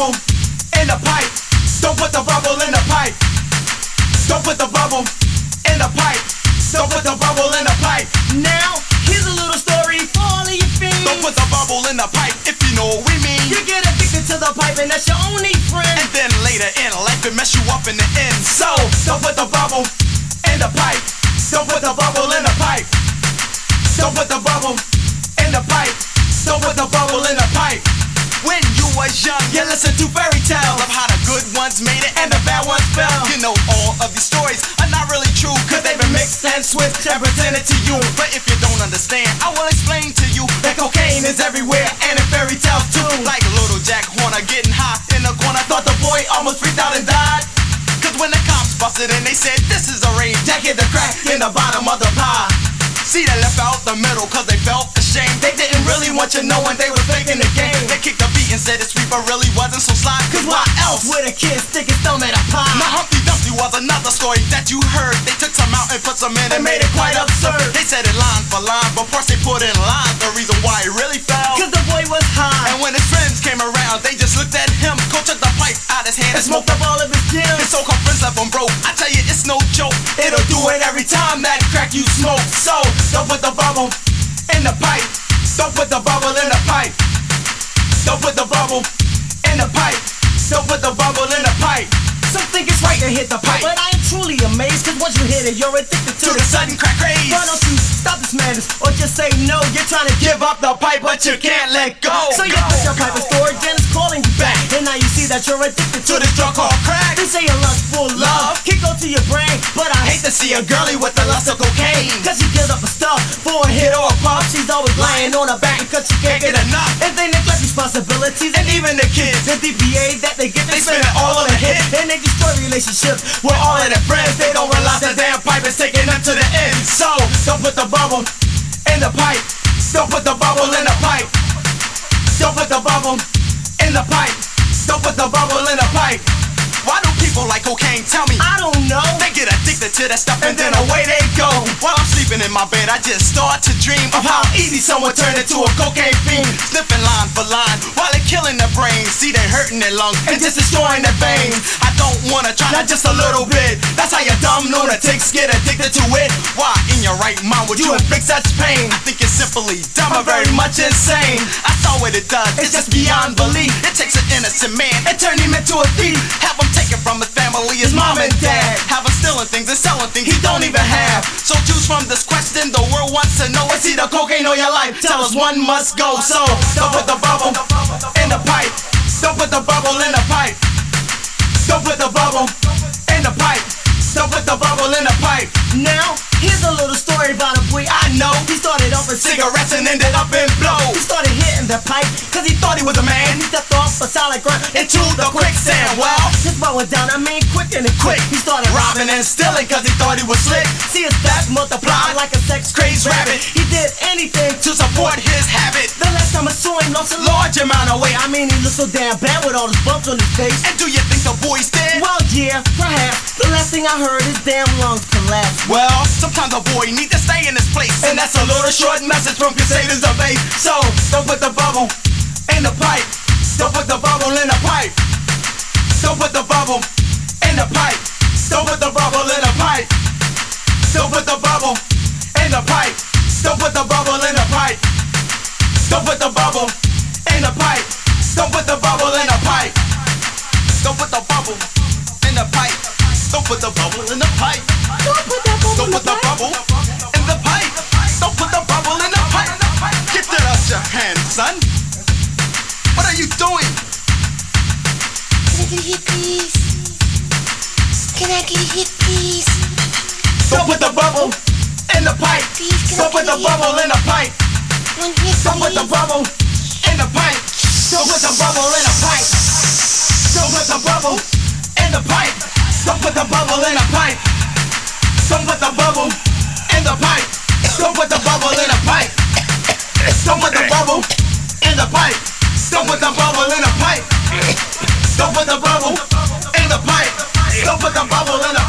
bubble in the pipe. Don't put the bubble in the pipe. Don't put the bubble in the pipe. Don't put the bubble in the pipe. Now, here's a little story for all of your fiends. Don't put the bubble in the pipe if you know what we mean. You get addicted to the pipe and that's your only friend. And then later in life it mess you up in the end. So, don't put the bubble in the pipe. Don't put the bubble in the pipe. Don't put the bubble in the pipe. Don't put the bubble in the pipe. When you was young, you listened to fairy tales of how the good ones made it and the bad ones fell. You know all of these stories are not really true, cause they've been mixed and switched and presented to you. But if you don't understand, I will explain to you that cocaine is everywhere and in fairy tales too. Like little Jack Horner getting high in the corner, thought the boy almost freaked out and died. Cause when the cops busted in, they said this is a raid. Jack hit the crack in the bottom of the pie. See, they left out the middle cause they felt ashamed. They didn't really want you knowing they were faking the game. They kicked the beat and said the sweeper really wasn't so sly. Cause why else would a kid stick his thumb in a pie? Now Humpty Dumpty was another story that you heard. They took some out and put some in and made it quite absurd. They said it line for line, but first they put in line the reason why it really fell. Cause the boy was high. And when his friends came around, they just looked at him. Coach took the pipe out his hand and smoked up all of his gems. His so-called friends left him broke. I tell you, it's no joke. It'll do it every time that crack you smoke. So, don't put the bubble in the pipe. Don't put the bubble in the pipe. Don't put the bubble in the pipe. Don't put the bubble in the pipe. Some think it's right to hit the pipe, but I am truly amazed, cause once you hit it, you're addicted to the sudden crack craze. Why don't you stop this madness, or just say no? You're trying to give up the pipe, but you can't let go. So you put your pipe in storage and it's calling you back, and now you see that you're addicted to this drug called crack. They say your lustful love can go to your brain, but I hate to see a girlie with the lust of cocaine. Cause she gives up her stuff for a hit or a pop. She's always lying on her back cause she can't get enough. And they neglect responsibilities, and even the kids. The DPA that they get, they spend it all on the hit. And they destroy relationships with all of their friends. They don't realize that damn pipe is taking them to the end. So, don't put the bubble in the pipe. Don't put the bubble in the pipe. Don't put the bubble in the pipe. Don't put the bubble in the pipe. Why do people like cocaine? Tell me. I don't know. They get addicted to that stuff and then away they go. While I'm sleeping in my bed, I just start to dream of how easy someone turned into a cocaine fiend. Sniffing line for line while they're killing their brains. See, they hurting their lungs and just destroying their veins. I don't wanna try, not just a little bit. That's how you dumb lunatics get addicted to it. Why in your right mind would you inflict such pain? I think it's simply dumb or very much insane. I saw what it does, it's just beyond belief. It takes an innocent man and turn him into a thief. Have him taken from his family, his mom and dad. Have him stealing things and selling things he don't even have. So choose from this question, the world wants to know. Is either cocaine or your life? Tell us one must go. So don't put the bubble in the pipe. Don't put the bubble in the pipe. Don't put the bubble in the pipe. Don't put the bubble in the pipe. Now, here's a little story about a boy I know. He started off with cigarettes and ended up in blow. He started hitting the pipe cause he thought he was a man. He stepped off a solid ground into the quicksand. Well, his boy went down, I mean quick and quick. He started robbing and stealing cause he thought he was slick. See his back multiply like a sex crazed rabbit. He did anything to support his habit. The last time I saw him lost a large amount of weight. I mean he looked so damn bad with all those bumps on his face. And do you think the boy's dead? Well yeah, perhaps. The last thing I heard, his damn lungs collapsed. Well, sometimes a boy need to stay in this place, and that's a little short message from Crusaders of Faith. So, don't put the bubble in the pipe. Don't put the bubble in the pipe. Don't put the bubble in the pipe. Don't put the bubble in the pipe. Don't put the bubble in the pipe. Don't put the bubble in the pipe. Don't put the bubble in the pipe. Don't put the bubble in the pipe. Don't put the bubble in the pipe. Don't put the bubble in the pipe. Don't put the bubble in the pipe. Don't put the bubble in the pipe. Get that out your hand, son. What are you doing? Can I get a hit, please? Can I get a hit, please? Don't put the bubble in the pipe. Don't put the bubble in the pipe. Don't put the bubble in the pipe. Don't put the bubble in the pipe. Don't put the bubble in the pipe. Don't put the bubble in the pipe. Don't put the bubble in the pipe. Don't put the bubble in the pipe. Don't put the bubble in the pipe. Don't put the bubble in the pipe. Don't put the bubble in the pipe. Don't put the bubble in the